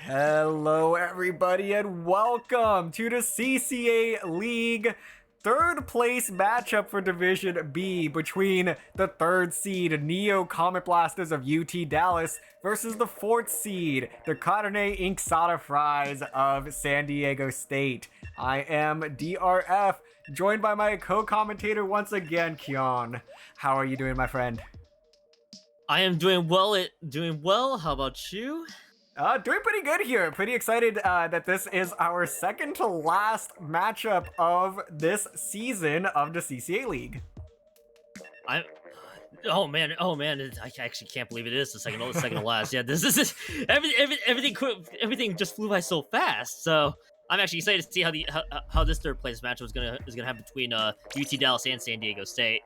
Hello, everybody, and welcome to the CCA League third place matchup for Division B between the third seed Neo Comet Blasters of UT Dallas versus the fourth seed, the Carne Inksada Fries of San Diego State. I am DRF, joined by my co-commentator once again, Kion. How are you doing, my friend? I am doing well. How about you? Doing pretty good here. Pretty excited that this is our second to last matchup of this season of the CCA League. Oh man! I actually can't believe it is the second to last. Yeah, this is everything just flew by so fast. So I'm actually excited to see how this third place matchup is gonna happen between UT Dallas and San Diego State.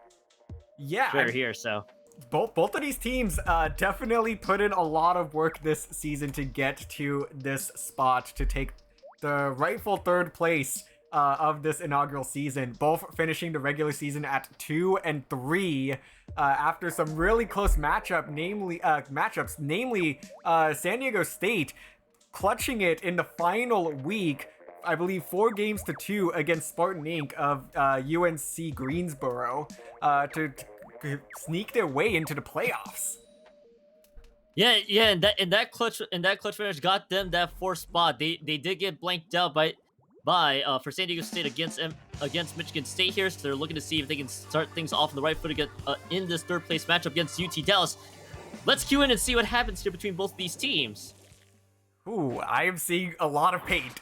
Yeah, right here. So both of these teams definitely put in a lot of work this season to get to this spot to take the rightful third place of this inaugural season, both finishing the regular season at 2 and 3 after some really close matchups, namely San Diego State clutching it in the final week, I believe 4-2 against Spartan Inc. of UNC Greensboro to sneak their way into the playoffs. Yeah, and that clutch finish got them that fourth spot. They did get blanked out by for San Diego State against Michigan State here, so they're looking to see if they can start things off on the right foot again in this third place matchup against UT Dallas. Let's cue in and see what happens here between both these teams. Ooh, I am seeing a lot of paint.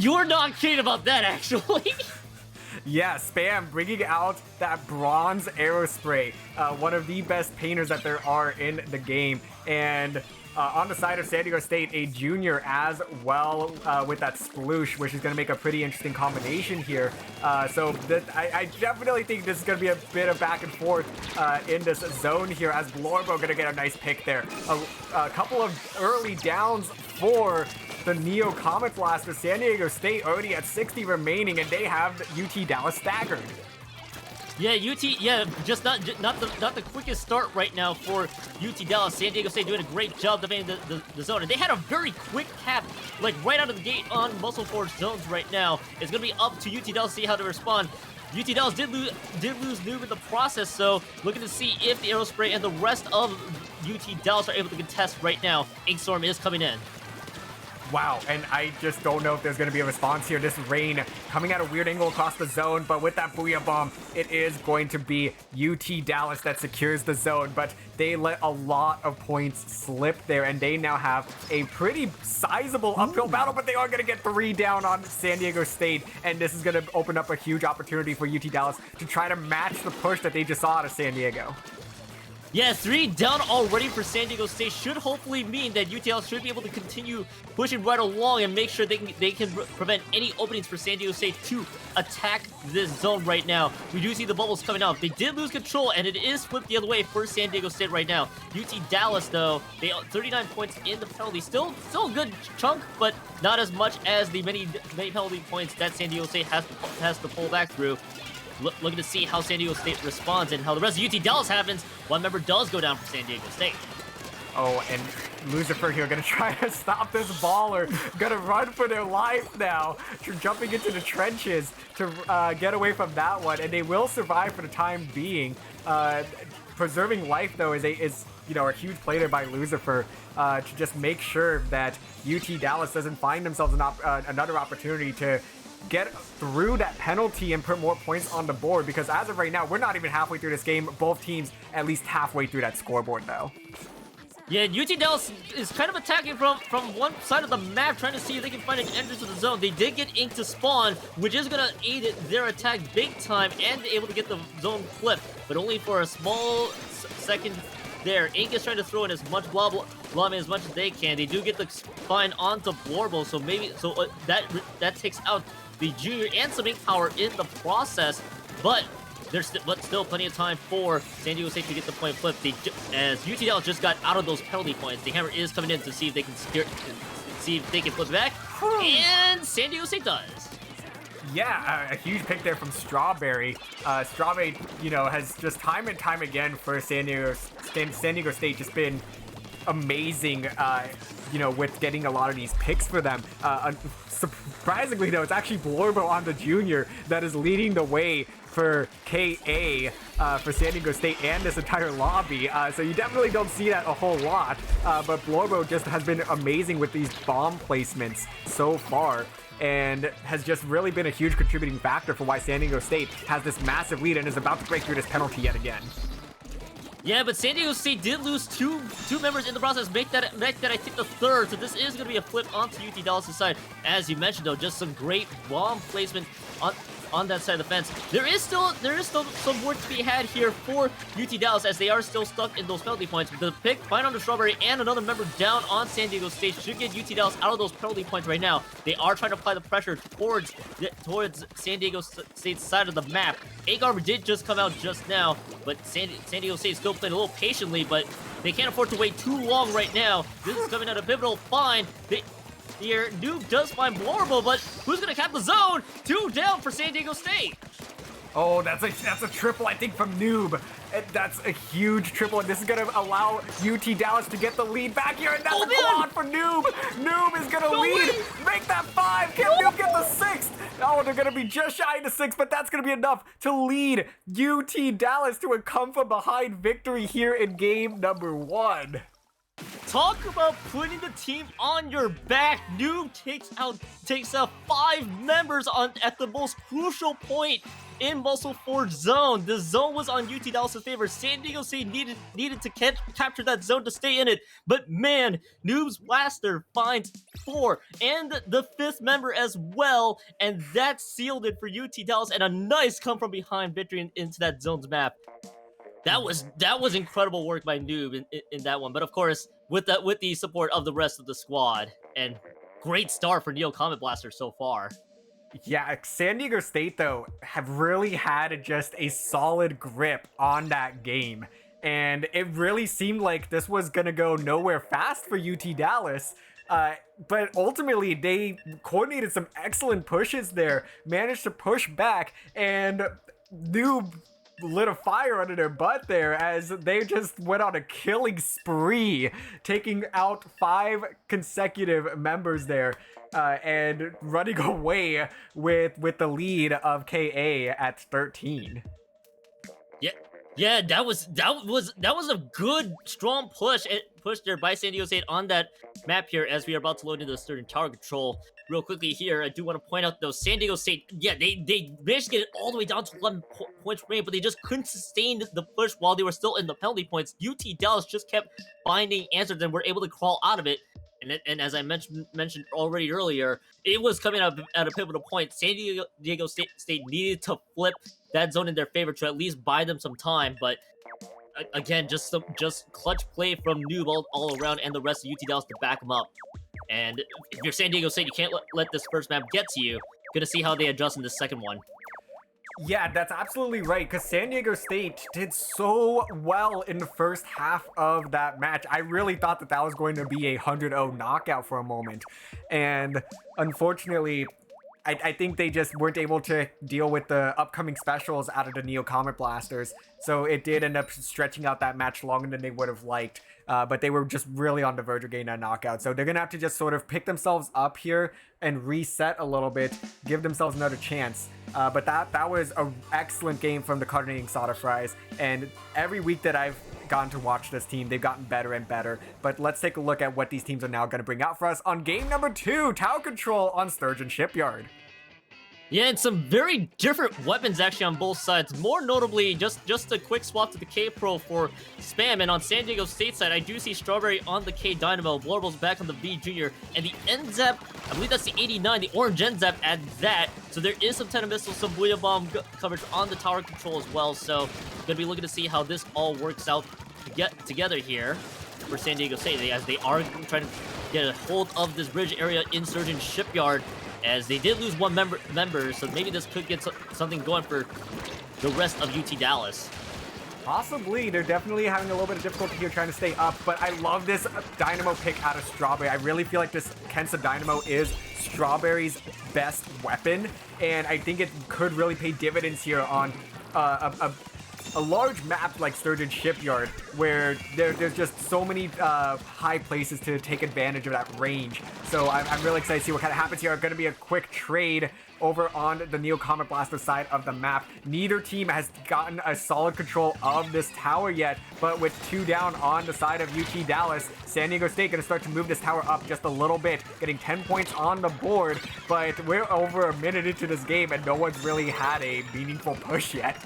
You're not kidding about that, actually. Yeah, Spam bringing out that bronze Aerospray, one of the best painters that there are in the game. And on the side of San Diego State, a junior as well with that Sploosh, which is going to make a pretty interesting combination here. I definitely think this is going to be a bit of back and forth in this zone here, as Blorbo going to get a nice pick there. A couple of early downs for the Neo Comet Blaster. San Diego State already at 60 remaining, and they have UT Dallas staggered. Yeah, just not the quickest start right now for UT Dallas. San Diego State doing a great job defending the zone, and they had a very quick cap, like right out of the gate on Muscle Forge zones right now. It's gonna be up to UT Dallas to see how to respond. UT Dallas did lose Noob in the process, so looking to see if the Aerospray and the rest of UT Dallas are able to contest right now. Inkstorm is coming in. Wow, and I just don't know if there's going to be a response here. This rain coming at a weird angle across the zone, but with that Booyah Bomb, it is going to be UT Dallas that secures the zone, but they let a lot of points slip there, and they now have a pretty sizable uphill battle, but they are going to get 3 down on San Diego State, and this is going to open up a huge opportunity for UT Dallas to try to match the push that they just saw out of San Diego. Yeah, 3 down already for San Diego State should hopefully mean that UTL should be able to continue pushing right along and make sure they can prevent any openings for San Diego State to attack this zone right now. We do see the bubbles coming out. They did lose control, and it is flipped the other way for San Diego State right now. UT Dallas, though, they 39 points in the penalty. Still a good chunk, but not as much as the many penalty points that San Diego State has to pull back through. Looking to see how San Diego State responds and how the rest of UT Dallas happens. One member does go down for San Diego State. Oh, and Lucifer here gonna try to stop this baller. Gonna run for their life now. Jumping into the trenches to get away from that one, and they will survive for the time being. Preserving life though is a huge play there by Lucifer to just make sure that UT Dallas doesn't find themselves another opportunity to get through that penalty and put more points on the board, because as of right now, we're not even halfway through this game. Both teams at least halfway through that scoreboard though. Yeah, UT Dallas is kind of attacking from one side of the map, trying to see if they can find an entrance to the zone. They did get Ink to spawn, which is going to aid their attack big time, and able to get the zone flipped, but only for a small second there. Ink is trying to throw in as much blob as much as they can. They do get the spine onto Blorbo, so that takes out the junior and some ink power in the process, but there's still plenty of time for San Diego State to get the point flipped. As UTL just got out of those penalty points, the hammer is coming in to see if they can flip back, and San Diego State does. Yeah, a huge pick there from Strawberry. Strawberry, has just time and time again for San Diego State just been amazing you know, with getting a lot of these picks for them. Surprisingly, though, it's actually Blorbo on the junior that is leading the way for KA, for San Diego State and this entire lobby. So you definitely don't see that a whole lot. But Blorbo just has been amazing with these bomb placements so far, and has just really been a huge contributing factor for why San Diego State has this massive lead and is about to break through this penalty yet again. Yeah, but San Diego State did lose two members in the process, make that I think the third, so this is going to be a flip onto UT Dallas' side. As you mentioned, though, just some great bomb placement on that side of the fence. There is still some work to be had here for UT Dallas, as they are still stuck in those penalty points. The pick, find on the Strawberry, and another member down on San Diego State should get UT Dallas out of those penalty points right now. They are trying to apply the pressure towards San Diego State's side of the map. Agar did just come out just now, but San Diego State still playing a little patiently, but they can't afford to wait too long right now. This is coming at a pivotal find. Here, Noob does find Blorbo, but who's gonna cap the zone? 2 down for San Diego State. Oh, that's a triple, I think, from Noob. That's a huge triple, and this is gonna allow UT Dallas to get the lead back here, and that's a quad for Noob. Noob is gonna lead. Make that 5. Can Noob get the 6th? Oh, they're gonna be just shy of the 6, but that's gonna be enough to lead UT Dallas to a come from behind victory here in game number 1. Talk about putting the team on your back. Noob takes out 5 members at the most crucial point in Muscle Forge zone. The zone was on UT Dallas' favor. San Diego State needed to capture that zone to stay in it. But man, Noob's blaster finds 4 and the 5th member as well, and that sealed it for UT Dallas, and a nice come from behind victory into that zone's map. That was incredible work by Noob in that one. But of course, with the support of the rest of the squad, and great start for Neo Comet Blaster so far. Yeah, San Diego State, though, have really had just a solid grip on that game. And it really seemed like this was going to go nowhere fast for UT Dallas. But ultimately, they coordinated some excellent pushes there, managed to push back, and Noob lit a fire under their butt there as they just went on a killing spree, taking out 5 consecutive members there, and running away with the lead of KA at 13. Yeah, that was a good, strong push there by San Diego State on that map here, as we are about to load into the certain tower control. Real quickly here, I do want to point out, though, San Diego State, yeah, they managed to get it all the way down to 11 points remaining, but they just couldn't sustain the push while they were still in the penalty points. UT Dallas just kept finding answers and were able to crawl out of it. And as I mentioned already earlier, it was coming out at a pivotal point. San Diego State needed to flip that zone in their favor to at least buy them some time, but again, just clutch play from Noob all around, and the rest of UT Dallas to back them up. And if you're San Diego State, you can't let this first map get to you. Gonna see how they adjust in the second one. Yeah, that's absolutely right, because San Diego State did so well in the first half of that match. I really thought that was going to be a 100-0 knockout for a moment. And unfortunately, I think they just weren't able to deal with the upcoming specials out of the Neo Comet Blasters. So it did end up stretching out that match longer than they would have liked. But they were just really on the verge of getting that knockout. So they're going to have to just sort of pick themselves up here and reset a little bit, give themselves another chance. But that was an excellent game from the Carne Inksada Fries. And every week that I've gotten to watch this team, they've gotten better and better. But let's take a look at what these teams are now going to bring out for us on game number 2, Tower Control on Sturgeon Shipyard. Yeah, and some very different weapons actually on both sides. More notably, just a quick swap to the K-Pro for Spam. And on San Diego State side, I do see Strawberry on the K-Dynamo, Blorbo's back on the V Junior, and the N-Zap, I believe that's the 89, the orange N-Zap at that. So there is some Tenta Missiles, some Booyah Bomb coverage on the tower control as well. So gonna be looking to see how this all works out to get together here for San Diego State, as they are trying to get a hold of this bridge area in Sturgeon Shipyard, as they did lose one member, so maybe this could get something going for the rest of UT Dallas. Possibly. They're definitely having a little bit of difficulty here trying to stay up, but I love this Dynamo pick out of Strawberry. I really feel like this Kensa Dynamo is Strawberry's best weapon, and I think it could really pay dividends here on a a large map like Sturgeon Shipyard, where there's just so many high places to take advantage of that range. So I'm really excited to see what kind of happens here. It's going to be a quick trade over on the Neo Comet Blaster side of the map. Neither team has gotten a solid control of this tower yet, but with 2 down on the side of UT Dallas, San Diego State going to start to move this tower up just a little bit, getting 10 points on the board, but we're over a minute into this game and no one's really had a meaningful push yet.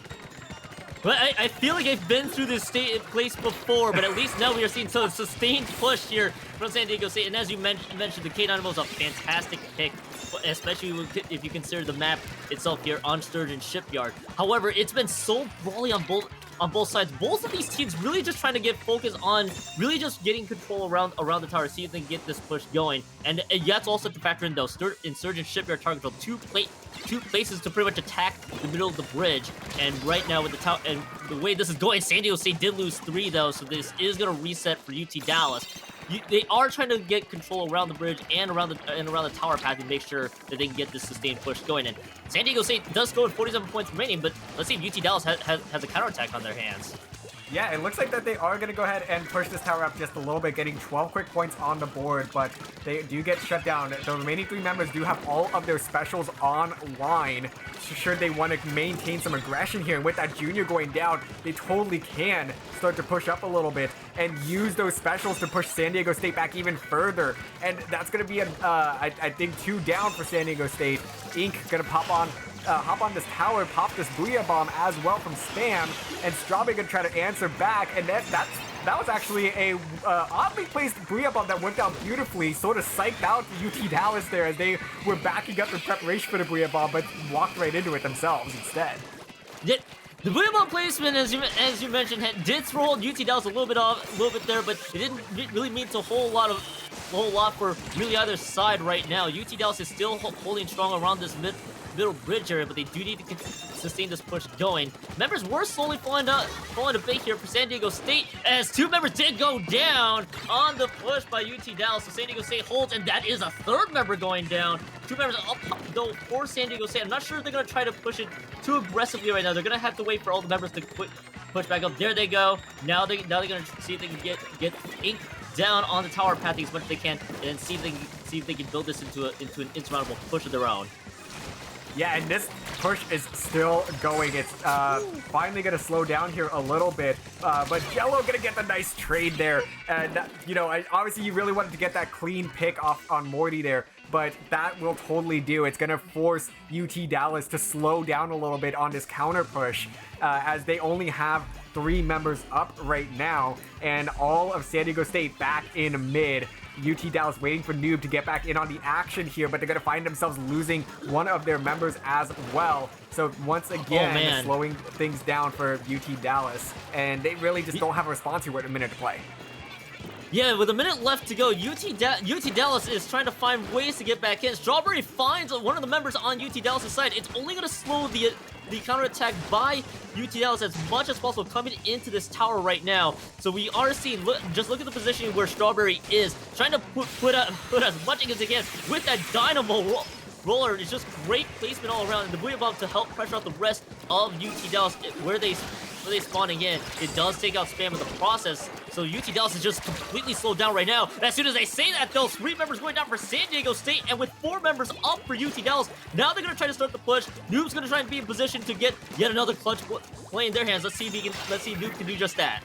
But I feel like I've been through this place before, but at least now we are seeing some sustained push here from San Diego State. And as you mentioned, the K-Dynamo is a fantastic pick, especially if you consider the map itself here on Sturgeon Shipyard. However, it's been so brawly on both sides. Both of these teams really just trying to get focused on really just getting control around the tower, see if they can get this push going. And that's also to factor in though. Insurgent Shipyard target control, two places to pretty much attack the middle of the bridge. And right now with the tower and the way this is going, San Diego State did lose 3 though, so this is gonna reset for UT Dallas. They are trying to get control around the bridge and around the tower path to make sure that they can get this sustained push going. And San Diego State does score with 47 points remaining, but let's see if UT Dallas has a counterattack on their hands. Yeah, it looks like that they are going to go ahead and push this tower up just a little bit, getting 12 quick points on the board, but they do get shut down. The remaining 3 members do have all of their specials online, should they want to maintain some aggression here. And with that junior going down, they totally can start to push up a little bit and use those specials to push San Diego State back even further. And that's going to be, I think, 2 down for San Diego State. Ink going to hop on this tower, pop this Booyah Bomb as well from Spam, and Strawberry gonna try to answer back, and that was actually a oddly placed Booyah Bomb that went down beautifully, sort of psyched out UT Dallas there as they were backing up in preparation for the Booyah Bomb, but walked right into it themselves instead. Yeah, the Booyah Bomb placement, as you mentioned, did throw UT Dallas a little bit there, but it didn't really mean a whole lot for really either side right now. UT Dallas is still holding strong around this middle bridge area, but they do need to sustain this push going. Members were slowly falling a bit here for San Diego State, as 2 members did go down on the push by UT Dallas. So San Diego State holds, and that is a 3rd member going down. 2 members up though for San Diego State. I'm not sure if they're going to try to push it too aggressively right now. They're going to have to wait for all the members to push back up. There they go. Now they're going to see if they can get Ink down on the tower path as much as they can, and then see if they can build this into an insurmountable push of their own. Yeah, and this push is still going. It's finally going to slow down here a little bit, but Jello going to get the nice trade there. And, obviously you really wanted to get that clean pick off on Morty there, but that will totally do. It's going to force UT Dallas to slow down a little bit on this counter push, as they only have 3 members up right now, and all of San Diego State back in mid. UT Dallas waiting for Noob to get back in on the action here, but they're going to find themselves losing one of their members as well. So once again, slowing things down for UT Dallas, and they really just don't have a response here with a minute to play. Yeah, with a minute left to go, UT Dallas is trying to find ways to get back in. Strawberry finds one of the members on UT Dallas' side. It's only going to slow the counterattack by UT Dallas as much as possible coming into this tower right now. So we are seeing, just look at the positioning where Strawberry is, trying to put as much as they can with that Dynamo roller. It's just great placement all around, and the Booyah Bomb to help pressure out the rest of UT Dallas where they spawning in. It does take out Spam in the process, so UT Dallas is just completely slowed down right now. And as soon as they say that, though, 3 members going down for San Diego State, and with 4 members up for UT Dallas, now they're going to try to start the push. Noob's going to try and be in position to get yet another clutch play in their hands. Let's see if Noob can do just that.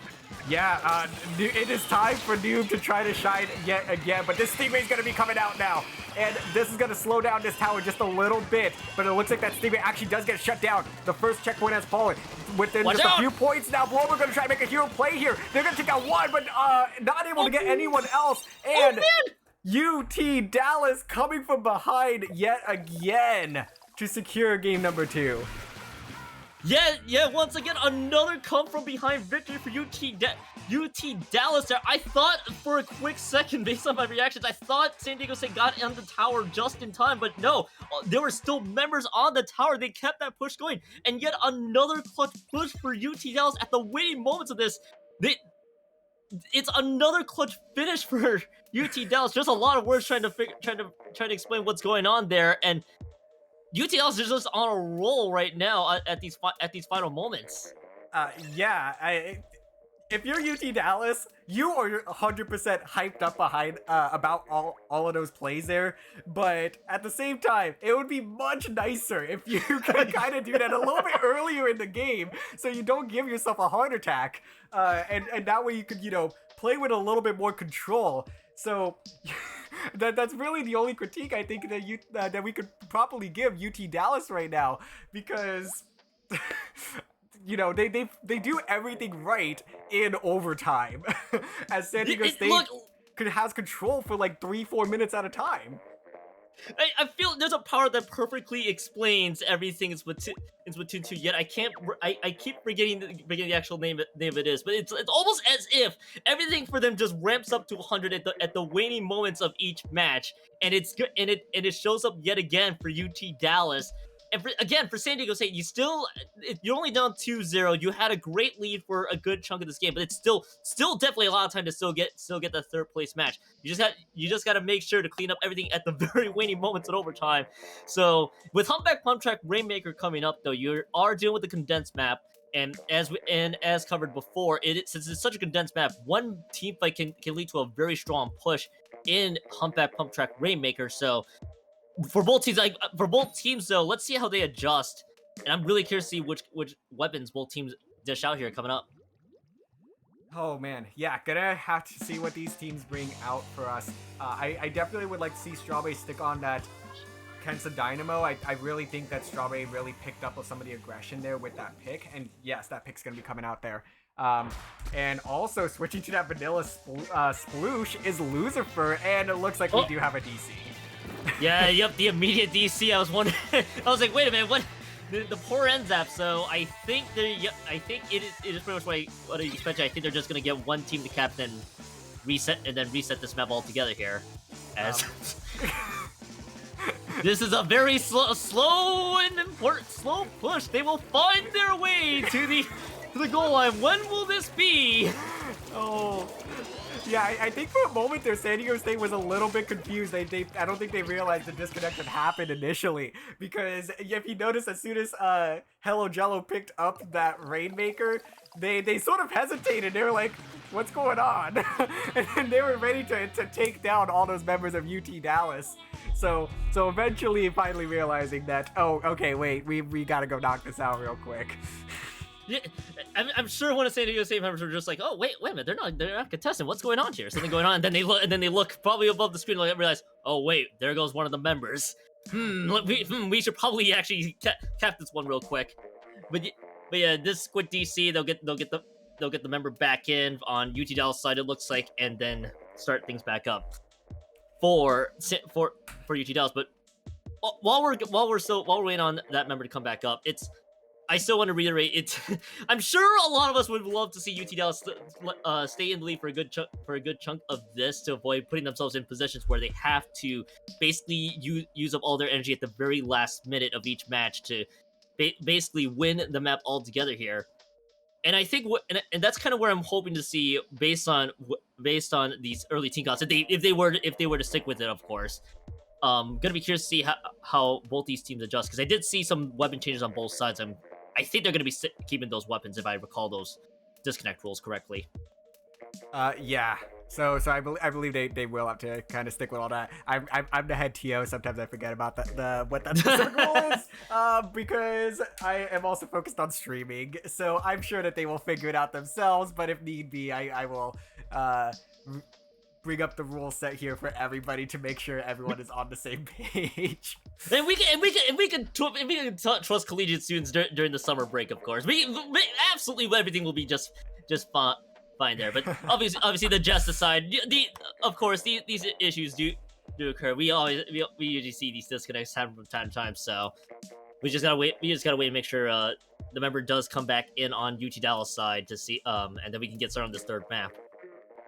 Yeah, it is time for Noob to try to shine yet again, but this Stingray's going to be coming out now. And this is going to slow down this tower just a little bit, but it looks like that Stingray actually does get shut down. The first checkpoint has fallen. Within just a few points now, Blower going to try to make a hero play here. They're going to take out 1, but not able to get anyone else. And UT Dallas coming from behind yet again to secure game number 2. Yeah, once again, another come from behind victory for UT Dallas there. I thought for a quick second, based on my reactions, I thought San Diego State got on the tower just in time, but no, there were still members on the tower. They kept that push going, and yet another clutch push for UT Dallas at the winning moments of this. It's another clutch finish for UT Dallas. There's a lot of words trying to explain what's going on there, and UT Dallas is just on a roll right now at these final moments. Yeah, if you're UT Dallas, you are 100% hyped up behind about all of those plays there. But at the same time, it would be much nicer if you could kind of do that a little bit earlier in the game, so you don't give yourself a heart attack. And that way you could play with a little bit more control. So. That's really the only critique I think that we could properly give UT Dallas right now, because they do everything right in overtime, as San Diego State has control for like 3-4 minutes at a time. I feel there's a part that perfectly explains everything in Splatoon 2. Yet I keep forgetting the actual name of it is, but it's almost as if everything for them just ramps up to 100 at the waning moments of each match, and it shows up yet again for UT Dallas. And for San Diego State, you're only down 2-0. You had a great lead for a good chunk of this game, but it's still definitely a lot of time to still get that third place match. You just got to make sure to clean up everything at the very waning moments in overtime. So with Humpback Pump Track Rainmaker coming up, though, you are dealing with the condensed map. And as covered before, since it's such a condensed map, one team fight can lead to a very strong push in Humpback Pump Track Rainmaker. So for both teams, though, let's see how they adjust. And I'm really curious to see which weapons both teams dish out here coming up. Oh man, yeah, gonna have to see what these teams bring out for us. I definitely would like to see Strawberry stick on that Kensa Dynamo. I really think that Strawberry really picked up on some of the aggression there with that pick. And yes, that pick's gonna be coming out there. And also switching to that vanilla sploosh is Lucifer, and it looks like we do have a DC. Yeah, yep, the immediate DC. I was wondering. I was like, wait a minute, what? The poor Enzap. So I think it is pretty much what I expected. I think they're just gonna get one team to captain, reset this map altogether here. As this is a very slow and important push. They will find their way to the goal line. When will this be? Oh. Yeah, I think for a moment there, San Diego State was a little bit confused. I don't think they realized the disconnect had happened initially, because if you notice, as soon as Hello Jello picked up that Rainmaker, they sort of hesitated. They were like, "What's going on?" And they were ready to take down all those members of UT Dallas. So eventually, finally realizing that, oh, okay, wait, we gotta go knock this out real quick. Yeah, I'm sure one of San Diego State members were just like, "Oh, wait a minute, they're not contesting. What's going on here? Something going on." And then they look probably above the screen and realize, "Oh wait, there goes one of the members. We should probably actually cap this one real quick." But yeah, this quick DC, they'll get the member back in on UT Dallas side, it looks like, and then start things back up for UT Dallas. But while we're waiting on that member to come back up, I still want to reiterate it. I'm sure a lot of us would love to see UT Dallas stay in the lead for a good chunk of this, to avoid putting themselves in positions where they have to basically use up all their energy at the very last minute of each match to basically win the map altogether here. And I think and that's kind of where I'm hoping to see, based on these early team counts, if they were to stick with it, of course. Gonna be curious to see how both these teams adjust, because I did see some weapon changes on both sides. I think they're going to be keeping those weapons, if I recall those disconnect rules correctly. Yeah. So I believe they will have to kind of stick with all that. I'm the head TO. Sometimes I forget about what that rule is, because I am also focused on streaming. So I'm sure that they will figure it out themselves. But if need be, I will bring up the rule set here for everybody to make sure everyone is on the same page. And we can trust collegiate students during the summer break, of course. We absolutely everything will be just fine there. But obviously the jest aside, of course these issues do occur. We usually see these disconnects happen from time to time. So we just gotta wait. And make sure the member does come back in on UT Dallas side to see, and then we can get started on this third map.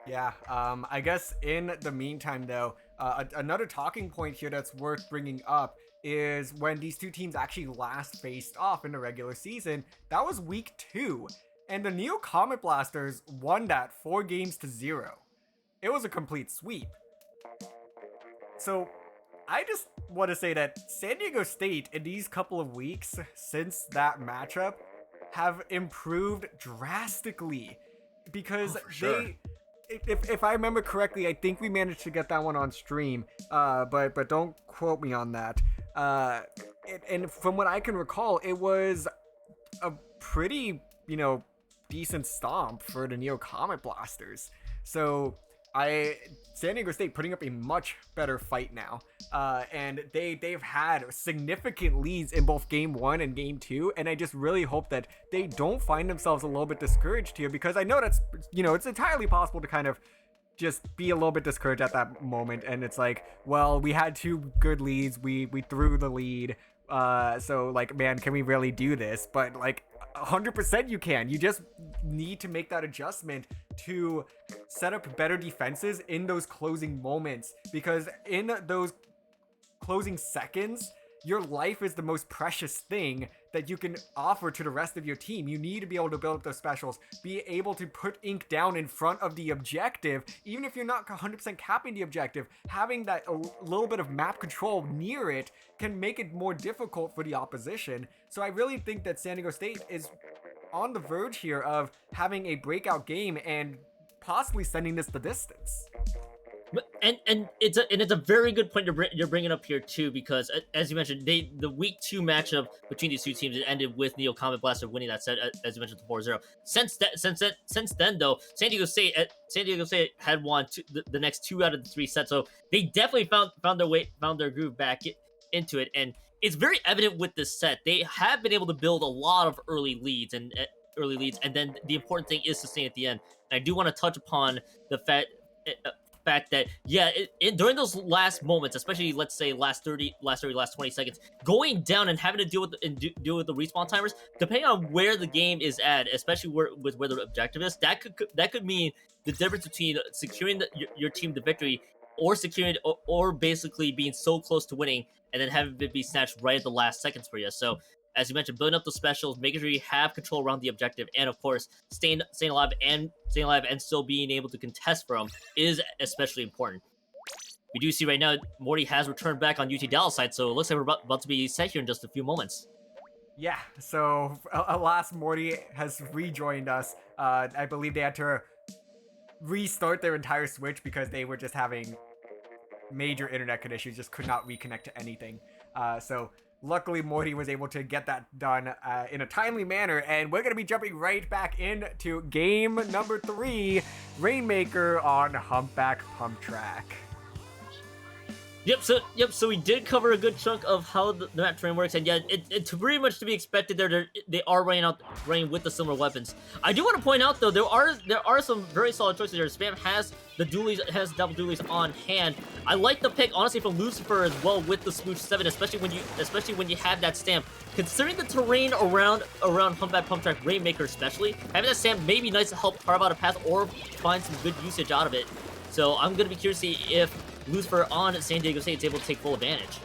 Yeah, I guess in the meantime, though, another talking point here that's worth bringing up is when these two teams actually last faced off in the regular season. That was week 2, and the Neo Comet Blasters won that 4-0. It was a complete sweep. So I just want to say that San Diego State, in these couple of weeks since that matchup, have improved drastically because sure. if I remember correctly, I think we managed to get that one on stream, but don't quote me on that. And from what I can recall, it was a pretty, decent stomp for the Neo Comet Blasters. So San Diego State putting up a much better fight now, and they've had significant leads in both game 1 and game 2, and I just really hope that they don't find themselves a little bit discouraged here, because I know that's it's entirely possible to kind of just be a little bit discouraged at that moment, and it's like, well, we had 2 good leads, we threw the lead, so like, man, can we really do this? But like 100% you can. You just need to make that adjustment to set up better defenses in those closing moments, because in those closing seconds, your life is the most precious thing that you can offer to the rest of your team. You need to be able to build up those specials, be able to put ink down in front of the objective, even if you're not 100% capping the objective. Having that a little bit of map control near it can make it more difficult for the opposition. So I really think that San Diego State is on the verge here of having a breakout game and possibly sending this the distance. And it's a very good point you're bringing up here too, because as you mentioned, the week 2 matchup between these two teams, it ended with Neo Comet Blaster winning that set, as you mentioned, 4-0. Since then though, San Diego State had won the next 2 out of the 3 sets, so they definitely found their groove back into it, and it's very evident with this set. They have been able to build a lot of early leads, and then the important thing is to stay at the end. And I do want to touch upon the fact that during those last moments, especially let's say last 20 seconds, going down and having to deal with the respawn timers, depending on where the game is at, especially where the objective is, that could mean the difference between securing your team the victory, or securing or basically being so close to winning and then having it be snatched right at the last seconds for you. So as you mentioned, building up the specials, making sure you have control around the objective, and of course, staying alive and still being able to contest for them is especially important. We do see right now, Morty has returned back on UT Dallas side, so it looks like we're about to be set here in just a few moments. Yeah, so alas, Morty has rejoined us. I believe they had to restart their entire Switch because they were just having major internet issues, just could not reconnect to anything. So luckily, Morty was able to get that done in a timely manner, and we're going to be jumping right back into game number 3, Rainmaker on Humpback Pump Track. So we did cover a good chunk of how the map terrain works, and yeah, it's pretty much to be expected. They are running with the similar weapons. I do want to point out though, there are some very solid choices here. Spam has double dualies on hand. I like the pick honestly from Lucifer as well with the Smooch 7, especially when you have that stamp. Considering the terrain around Humpback Pump Track, Rainmaker especially, having that stamp may be nice to help carve out a path or find some good usage out of it. So I'm gonna be curious to see if Lucifer on San Diego State is able to take full advantage.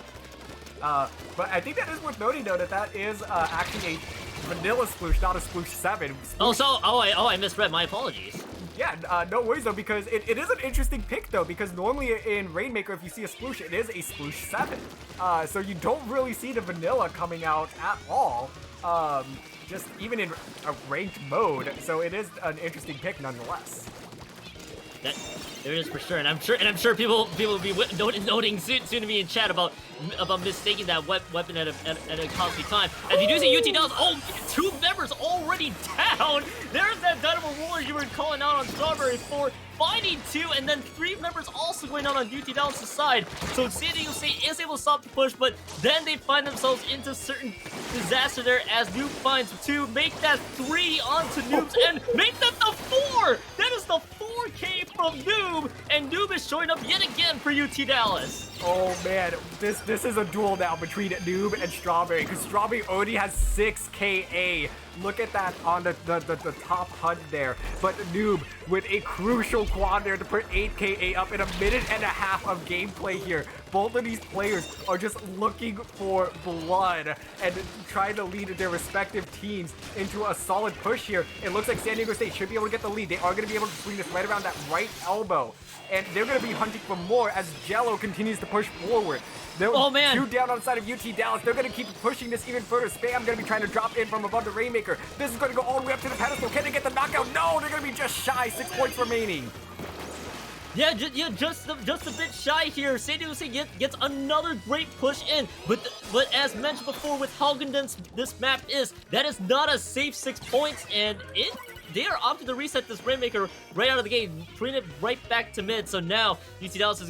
But I think that is worth noting though, that is actually a vanilla sploosh, not a sploosh 7. I misread. My apologies. Yeah, no worries though, because it is an interesting pick though, because normally in Rainmaker, if you see a sploosh, it is a sploosh 7. So you don't really see the vanilla coming out at all, just even in a ranked mode. So it is an interesting pick nonetheless. There it is for sure, and I'm sure people will be noting soon to be in chat about mistaking that weapon at a costly time. As you do see UT Dallas, 2 members already down. There's that Dynamo Roller you were calling out on Strawberry for, finding 2, and then 3 members also going out on UT Dallas' side. So San Diego State is able to stop the push, but then they find themselves into certain disaster there as Noob finds 2, make that 3 onto Noobs, and make that the 4! That is the 4K from Noob, and Noob is showing up yet again for UT Dallas. Oh man, this is a duel now between Noob and Strawberry, because Strawberry already has 6 KA. Look at that on the top HUD there. But Noob with a crucial quad there to put 8 KA up in a minute and a half of gameplay here. both of these players are just looking for blood and trying to lead their respective teams into a solid push here. It looks like San Diego State should be able to get the lead. They are going to be able to swing this right around that right elbow. And they're going to be hunting for more as Jello continues to push forward. Oh, man. 2 down on the side of UT Dallas. They're going to keep pushing this even further. Spam going to be trying to drop in from above the Rainmaker. This is going to go all the way up to the pedestal. Can they get the knockout? No, they're going to be just shy. 6 points remaining. Yeah, just a bit shy here. San Diego State gets another great push in, but as mentioned before, with how condensed this map is, that is not a safe 6 points, and they are opting to reset this Rainmaker right out of the gate, bring it right back to mid. So now UT Dallas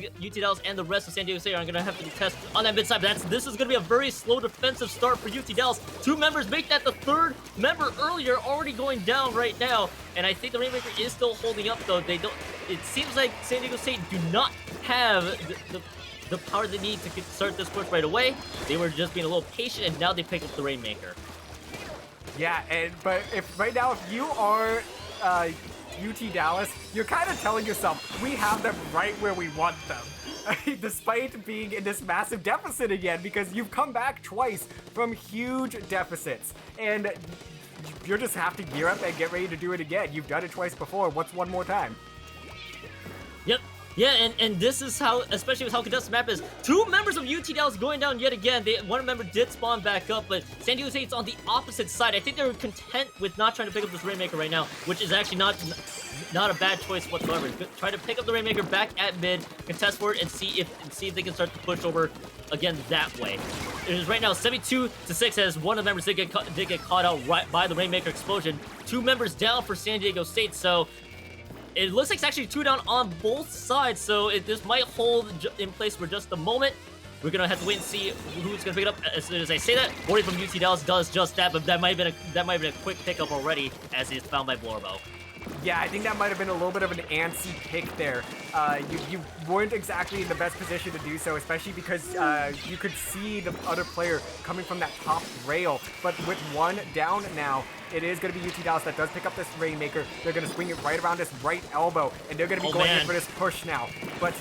and the rest of San Diego State are going to have to test on that mid side. But this is going to be a very slow defensive start for UT Dallas. 2 members make that the 3rd member earlier, already going down right now. And I think the Rainmaker is still holding up though. They don't. It seems like San Diego State do not have the power they need to start this push right away. They were just being a little patient, and now they pick up the Rainmaker. Yeah, but if right now, if you are UT Dallas, you're kind of telling yourself, we have them right where we want them. Despite being in this massive deficit again, because you've come back twice from huge deficits. And you just have to gear up and get ready to do it again. You've done it twice before. What's one more time? Yep. Yeah, and this is how, especially with how contested the map is, 2 members of UT Dallas going down yet again. One member did spawn back up, but San Diego State's on the opposite side. I think they're content with not trying to pick up this Rainmaker right now, which is actually not a bad choice whatsoever. Try to pick up the Rainmaker back at mid, contest for it, and see if they can start to push over again that way. It is right now 72-6 as one of the members did get caught out right by the Rainmaker explosion. 2 members down for San Diego State, so it looks like it's actually 2 down on both sides, so this might hold in place for just a moment. We're gonna have to wait and see who's gonna pick it up. As soon as I say that, Mori from UT Dallas does just that, but that might have been a quick pickup already, as he is found by Blorbo. Yeah, I think that might have been a little bit of an antsy pick there. You weren't exactly in the best position to do so, especially because you could see the other player coming from that top rail. But with 1 down now, it is going to be UT Dallas that does pick up this Rainmaker. They're going to swing it right around this right elbow, and they're going to be going in for this push now. But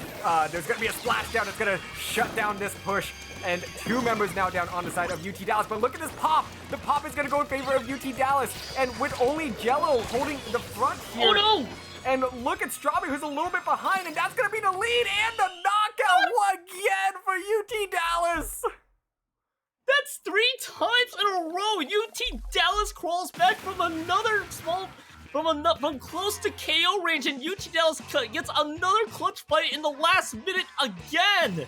there's going to be a splashdown that's going to shut down this push. And 2 members now down on the side of UT Dallas. But look at this pop. The pop is going to go in favor of UT Dallas. And with only Jello holding the front here. Oh, no! And look at Strawberry, who's a little bit behind. And that's going to be the lead and the knockout again for UT Dallas. That's 3 times in a row. UT Dallas crawls back from another from close to KO range. And UT Dallas gets another clutch fight in the last minute again.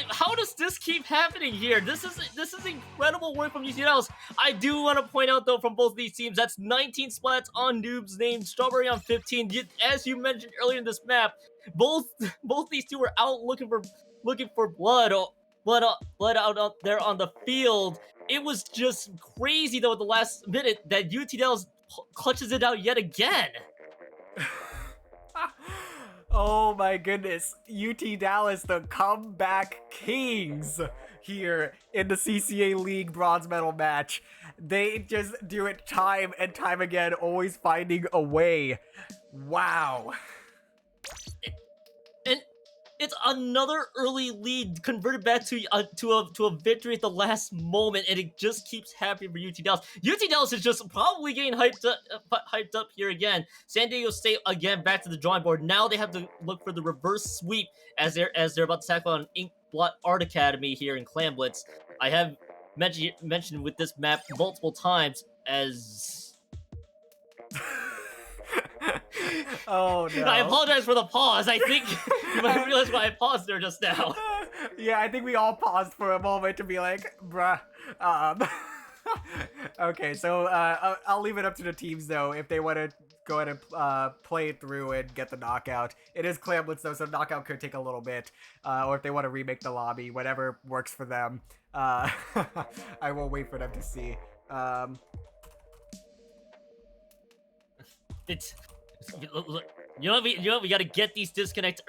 How does this keep happening here? This is incredible work from UT Dallas. I do want to point out though, from both these teams, that's 19 splats on Noob's name, Strawberry on 15. As you mentioned earlier in this map, both these 2 were out looking for blood out there on the field. It was just crazy though at the last minute that UT Dallas clutches it out yet again. Oh my goodness, UT Dallas, the comeback kings here in the CCA League bronze medal match. They just do it time and time again, always finding a way. Wow. And it's another early lead converted back to a victory at the last moment, and it just keeps happening for UT Dallas. UT Dallas is just probably getting hyped up here again. San Diego State again back to the drawing board. Now they have to look for the reverse sweep as they're about to tackle on Inkblot Art Academy here in Clan Blitz. I have mentioned with this map multiple times as. Oh no. I apologize for the pause. I think you might realize why I paused there just now. Yeah, I think we all paused for a moment to be like, bruh. Okay, so I'll leave it up to the teams though if they want to go ahead and play it through and get the knockout. It is Clan Blitz though, so knockout could take a little bit. Or if they want to remake the lobby, whatever works for them. I will wait for them to see. You know what? We got to get these disconnects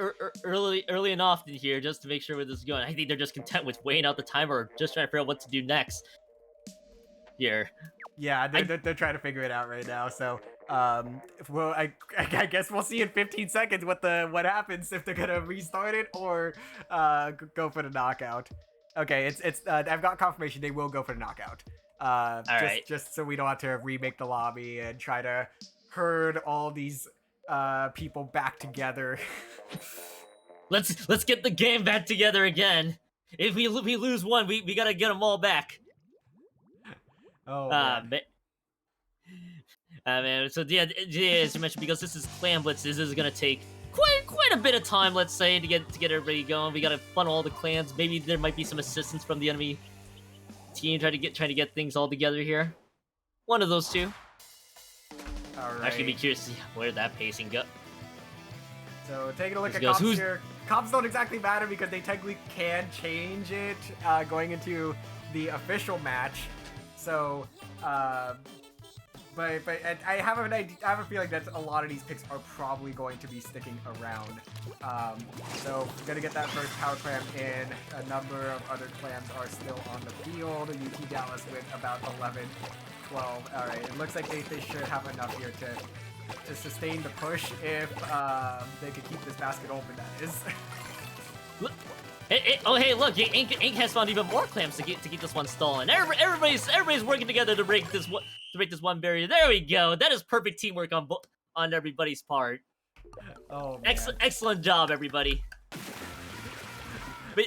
early and often here just to make sure where this is going. I think they're just content with weighing out the timer or just trying to figure out what to do next. Here. Yeah, they're trying to figure it out right now. So Well, I guess we'll see in 15 seconds what happens if they're gonna restart it or go for the knockout. Okay, I've got confirmation they will go for the knockout. Just so we don't have to remake the lobby and try to herd all these people back together. Let's get the game back together again. If we lose one, we gotta get them all back. Oh man. Man. So yeah, as you mentioned, because this is Clan Blitz, this is gonna take quite a bit of time, let's say, to get everybody going. We gotta funnel all the clans. Maybe there might be some assistance from the enemy team trying to get things all together here. One of those two. All right. Actually, be curious to see where that pacing go. So taking a look at comps here. Comps don't exactly matter because they technically can change it going into the official match. So, but I have a feeling that a lot of these picks are probably going to be sticking around. So we're gonna get that first power clam in. A number of other clams are still on the field. UT Dallas with about 11, 12. All right, it looks like they should have enough here to sustain the push if they could keep this basket open. That is. Hey, look! Ink has found even more clams to keep this one stalling. Everybody's working together to break this one barrier. There we go. That is perfect teamwork on everybody's part. Oh, man. Excellent job, everybody. But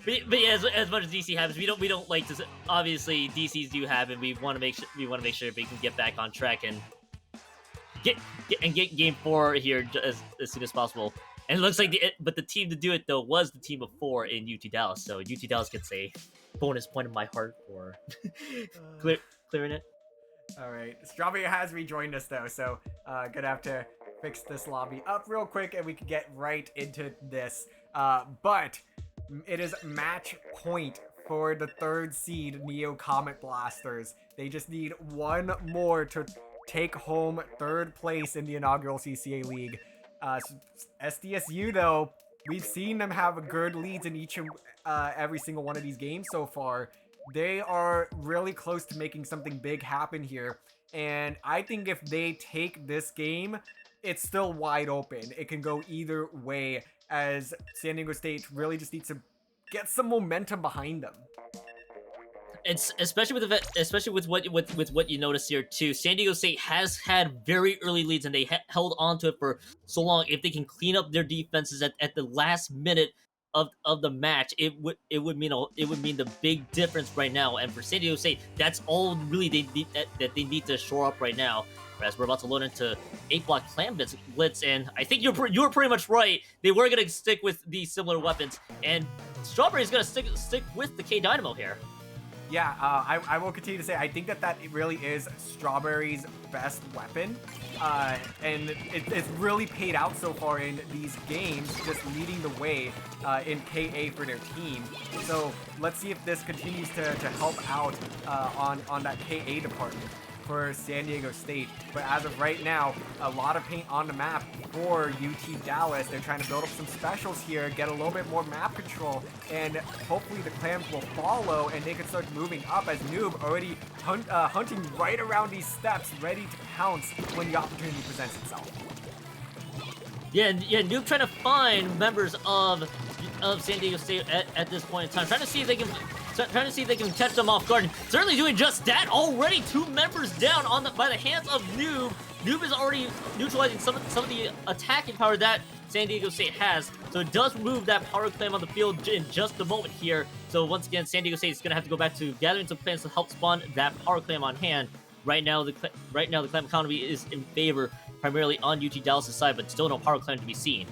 yeah, as much as DC happens, we don't like to. Obviously, DCs do happen. We want to make sure we can get back on track and get game 4 here as soon as possible. And it looks like the team to do it though was the team of 4 in UT Dallas. So UT Dallas gets a bonus point in my heart for clearing it. All right, Strawberry has rejoined us though, so gonna have to fix this lobby up real quick and we can get right into this. But it is match point for the 3rd seed Neo Comet Blasters. They just need one more to take home 3rd place in the inaugural CCA League. SDSU though, we've seen them have good leads in each and every single one of these games so far. They are really close to making something big happen here, and I think if they take this game, it's still wide open. It can go either way, as San Diego State really just needs to get some momentum behind them. It's especially with what you notice here too. San Diego State has had very early leads and they held on to it for so long. If they can clean up their defenses at the last minute of the match, it would mean the big difference right now. And for San Diego State, that's all really they need to shore up right now. As we're about to load into 8-block clam blitz, and I think you were pretty much right. They were gonna stick with these similar weapons, and Strawberry's gonna stick with the K Dynamo here. Yeah, I will continue to say I think that really is Strawberry's best weapon, and it's really paid out so far in these games, just leading the way in KA for their team. So let's see if this continues to help out on that KA department for San Diego State. But as of right now, a lot of paint on the map for UT Dallas. They're trying to build up some specials here, get a little bit more map control, and hopefully the clams will follow and they can start moving up, as Noob already hunting right around these steps, ready to pounce when the opportunity presents itself. Yeah, Noob trying to find members of San Diego State at this point in time, trying to see if they can catch them off guard. Certainly doing just that. Already 2 members down by the hands of Noob. Noob is already neutralizing some of the attacking power that San Diego State has. So it does move that power clam on the field in just a moment here. So once again, San Diego State is going to have to go back to gathering some clams to help spawn that power clam on hand. Right now, the clam economy is in favor primarily on UT Dallas' side, but still no power clam to be seen.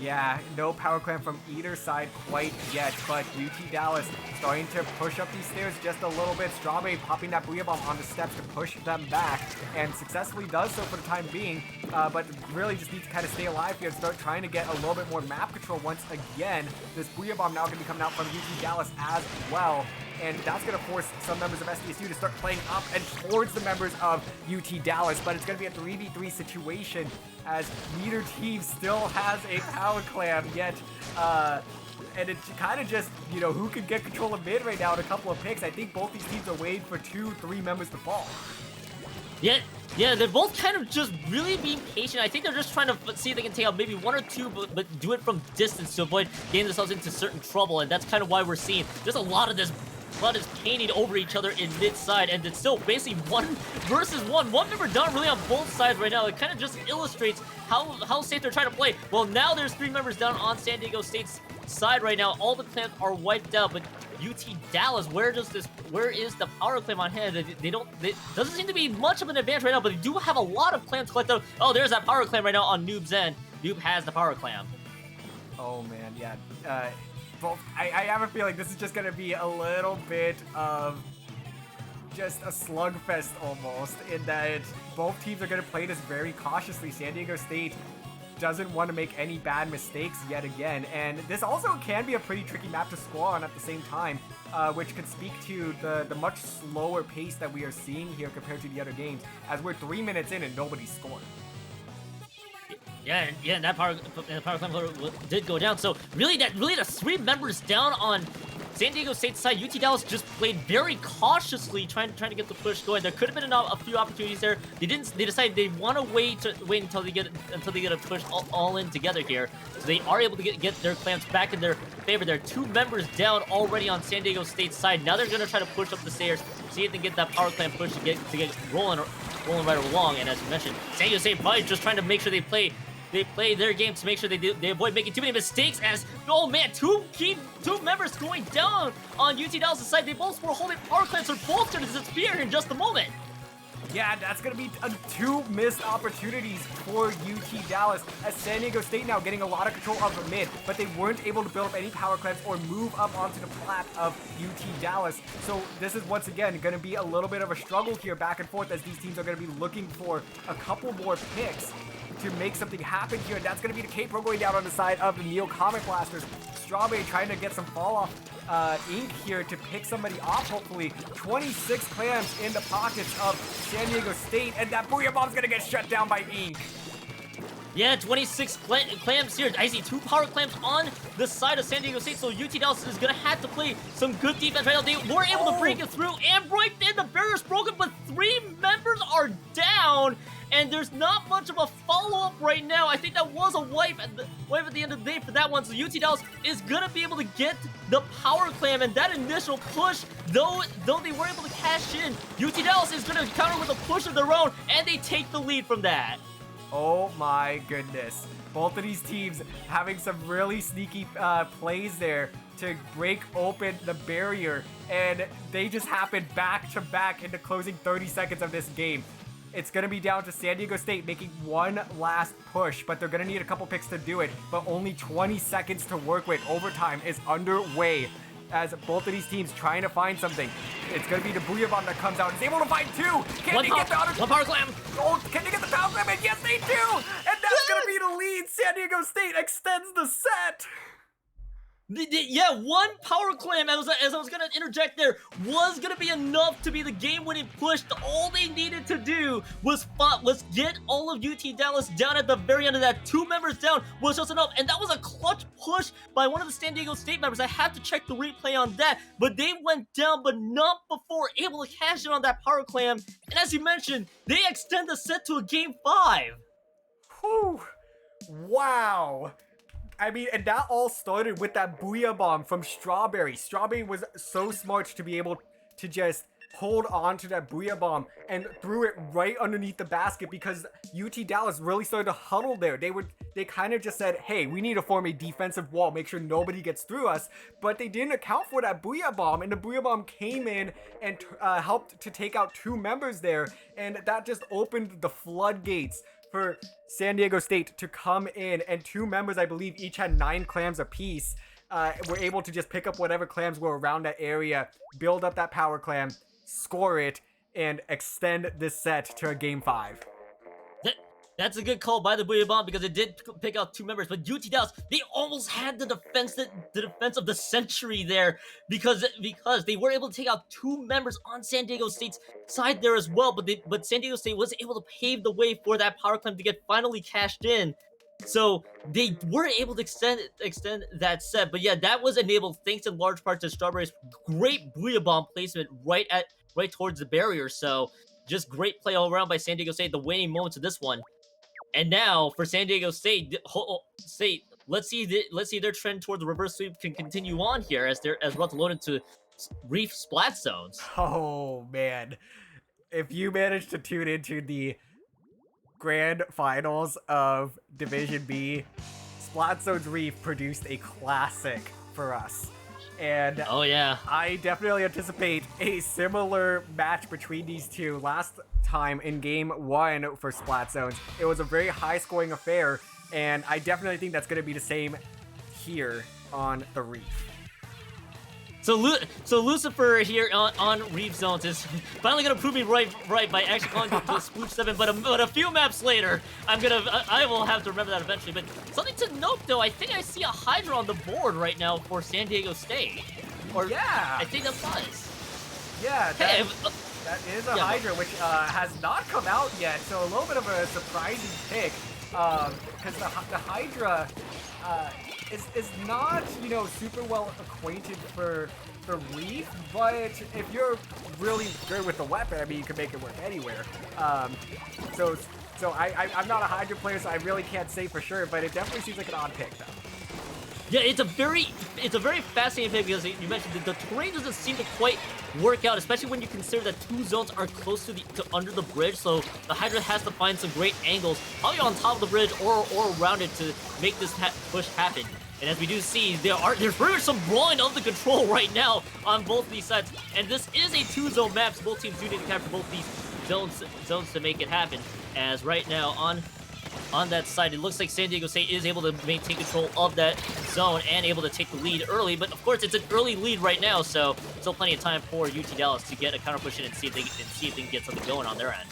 Yeah, no power clam from either side quite yet, but UT Dallas starting to push up these stairs just a little bit. Strawberry popping that Booyah Bomb on the steps to push them back, and successfully does so for the time being, but really just needs to kind of stay alive here and start trying to get a little bit more map control once again. This Booyah Bomb now going to be coming out from UT Dallas as well, and that's going to force some members of SDSU to start playing up and towards the members of UT Dallas, but it's going to be a 3v3 situation as neither team still has a power clam yet, and it's kind of just, you know, who can get control of mid right now in a couple of picks. I think both these teams are waiting for 2-3 members to fall. Yeah, they're both kind of just really being patient. I think they're just trying to see if they can take out maybe one or two, but do it from distance to avoid getting themselves into certain trouble, and that's kind of why we're seeing just a lot of this blood is painting over each other in mid-side, and it's still basically 1 versus 1. One member down really on both sides right now. It kind of just illustrates how safe they're trying to play. Well, now there's 3 members down on San Diego State's side right now. All the clans are wiped out, but UT Dallas, where is the power clan on hand? They doesn't seem to be much of an advantage right now, but they do have a lot of clans collected. Oh, there's that power clan right now on Noob's end. Noob has the power clan. Oh man, yeah. Both, I have a feeling this is just gonna be a little bit of just a slugfest almost, in that both teams are gonna play this very cautiously. San Diego State doesn't want to make any bad mistakes yet again, and this also can be a pretty tricky map to score on at the same time, which could speak to the much slower pace that we are seeing here compared to the other games, as we're 3 minutes in and nobody's scored. Yeah, and that power clan did go down. So really, the 3 members down on San Diego State's side. UT Dallas just played very cautiously, trying to get the push going. There could have been a few opportunities there. They didn't. They decided they want to wait until they get a push all in together here. So they are able to get their clans back in their favor. There are 2 members down already on San Diego State's side. Now they're gonna try to push up the stairs, see if they can get that power clan push to get rolling right along. And as you mentioned, San Diego State probably just trying to make sure they play their game to make sure they avoid making too many mistakes. As, oh man, two members going down on UT Dallas' side. They both were holding power clans. They're both going to disappear in just a moment. Yeah, that's going to be 2 missed opportunities for UT Dallas, as San Diego State now getting a lot of control of the mid, but they weren't able to build up any power clans or move up onto the plat of UT Dallas. So this is once again going to be a little bit of a struggle here back and forth, as these teams are going to be looking for a couple more picks to make something happen here, and that's going to be the K-Pro going down on the side of the Neo Comet Blasters. Strawberry trying to get some fall-off ink here to pick somebody off, hopefully. 26 clams in the pockets of San Diego State, and that Booyah Bomb's going to get shut down by Ink. Yeah, 26 clams here. I see 2 power clams on the side of San Diego State, so UT Dallas is going to have to play some good defense right now. They were able to break it through, and right then the barrier's broken, but 3 members are down, and there's not much of a follow-up right now. I think that was a wipe at the end of the day for that one, so UT Dallas is going to be able to get the power clam, and that initial push, though they were able to cash in, UT Dallas is going to counter with a push of their own, and they take the lead from that. Oh my goodness. Both of these teams having some really sneaky plays there to break open the barrier, and they just happened back to back in the closing 30 seconds of this game. It's going to be down to San Diego State making one last push, but they're going to need a couple picks to do it, but only 20 seconds to work with. Overtime is underway, as both of these teams trying to find something. It's going to be the Booyah Bomb that comes out. He's able to find 2. Can they get the other? One power clam. Oh, can they get the power clam? And yes, they do. And that's going to be the lead. San Diego State extends the set. Yeah, 1 power clam, as I was going to interject there, was going to be enough to be the game-winning push. All they needed to do was get all of UT Dallas down at the very end of that. 2 members down was just enough, and that was a clutch push by one of the San Diego State members. I had to check the replay on that, but they went down, but not before able to cash in on that power clam. And as you mentioned, they extend the set to a game 5. Whew. Wow. I mean, and that all started with that Booyah Bomb from Strawberry. Strawberry was so smart to be able to just hold on to that Booyah Bomb and threw it right underneath the basket, because UT Dallas really started to huddle there. They kind of just said, hey, we need to form a defensive wall, make sure nobody gets through us, but they didn't account for that Booyah Bomb, and the Booyah Bomb came in and helped to take out 2 members there, and that just opened the floodgates for San Diego State to come in, and 2 members, I believe, each had 9 clams apiece, were able to just pick up whatever clams were around that area, build up that power clam, score it, and extend this set to a game 5. That's a good call by the Booyah Bomb, because it did pick out 2 members, but UT Dallas, they almost had the defense of the century there, because they were able to take out 2 members on San Diego State's side there as well, but San Diego State was able to pave the way for that power clam to get finally cashed in. So they were able to extend that set, but yeah, that was enabled thanks in large part to Strawberry's great Booyah Bomb placement right towards the barrier. So Just great play all around by San Diego State. The winning moments of this one. And now for San Diego State, let's see their trend toward the reverse sweep can continue on here as they're about to load into Reef Splat Zones. Oh man, if you manage to tune into the grand finals of Division B, Splat Zones Reef produced a classic for us. And oh yeah, I definitely anticipate a similar match between these two. Last time in game 1 for Splat Zones, it was a very high-scoring affair, and I definitely think that's going to be the same here on the Reef. So Lucifer here on Reef Zones is finally gonna prove me right by actually calling it the Sploosh 7, but a few maps later, I will have to remember that eventually. But something to note though, I think I see a Hydra on the board right now for San Diego State. Or yeah, I think that was. Yeah, that is a Hydra, which has not come out yet, so a little bit of a surprising pick, because the Hydra is not, you know, super well acquainted for Reef, but if you're really good with the weapon, I mean, you can make it work anywhere. So I'm not a Hydra player, so I really can't say for sure, but it definitely seems like an odd pick, though. Yeah, it's a very fascinating pick because you mentioned that the terrain doesn't seem to quite work out, especially when you consider that 2 zones are close to under the bridge. So the Hydra has to find some great angles, probably on top of the bridge or around it to make this push happen. And as we do see, there's pretty much some brawling of the control right now on both of these sides. And this is a 2-zone map, so both teams do need to capture both these zones to make it happen. As right now on that side, it looks like San Diego State is able to maintain control of that zone and able to take the lead early. But of course, it's an early lead right now, so still plenty of time for UT Dallas to get a counter push in and see if they can get something going on their end.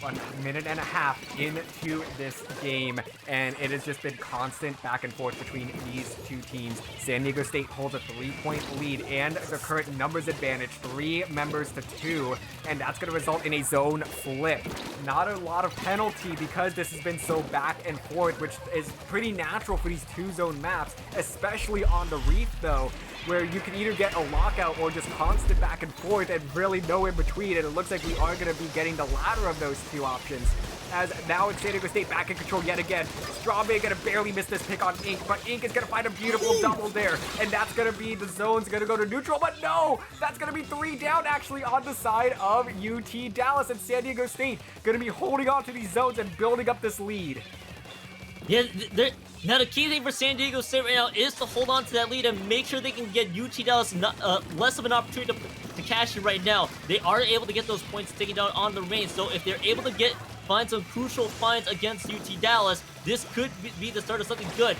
1 minute and a half into this game, and it has just been constant back and forth between these two teams. San Diego State holds a 3-point lead and the current numbers advantage, 3 members to 2, and that's going to result in a zone flip. Not a lot of penalty because this has been so back and forth, which is pretty natural for these 2-zone maps, especially on the Reef though, where you can either get a lockout or just constant back and forth and really no in between, and it looks like we are going to be getting the latter of those 2 options. As now it's San Diego State back in control yet again. Strawberry gonna barely miss this pick on Ink, but Ink is gonna find a beautiful double there, and that's gonna be the zone's gonna go to neutral, but no! That's gonna be 3 down actually on the side of UT Dallas, and San Diego State gonna be holding on to these zones and building up this lead. Yeah, now the key thing for San Diego State right now is to hold on to that lead and make sure they can get UT Dallas less of an opportunity to cash it right now. They are able to get those points taken down on the range, so if they're able to find some crucial finds against UT Dallas, this could be the start of something good.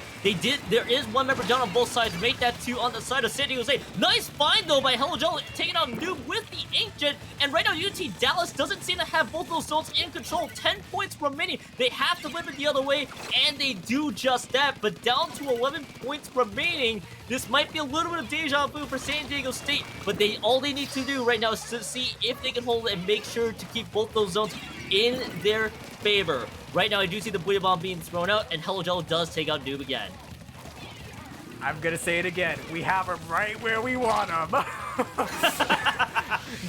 There is 1 member down on both sides, make that 2 on the side of San Diego State. Nice find though by Hello Jello, taking out Noob with the Inkjet, and right now UT Dallas doesn't seem to have both those zones in control. 10 points remaining, they have to flip it the other way, and they do just that, but down to 11 points remaining. This might be a little bit of deja vu for San Diego State, but all they need to do right now is to see if they can hold it and make sure to keep both those zones in their favor. Right now, I do see the Booyah Bomb being thrown out, and Hello Jello does take out Noob again. I'm gonna say it again. We have him right where we want him.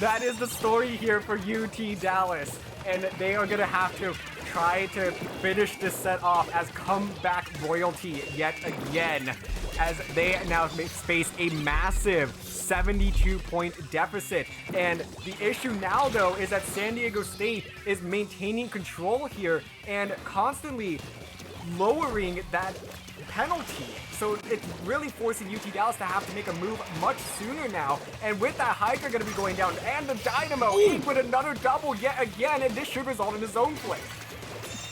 That is the story here for UT Dallas, and they are gonna have to try to finish this set off as comeback royalty yet again, as they now face a massive 72-point deficit. And the issue now, though, is that San Diego State is maintaining control here and constantly lowering that penalty. So it's really forcing UT Dallas to have to make a move much sooner now. And with that Hydra going to be going down, and the Dynamo Ink with another double yet again, and this should result in a zone flip.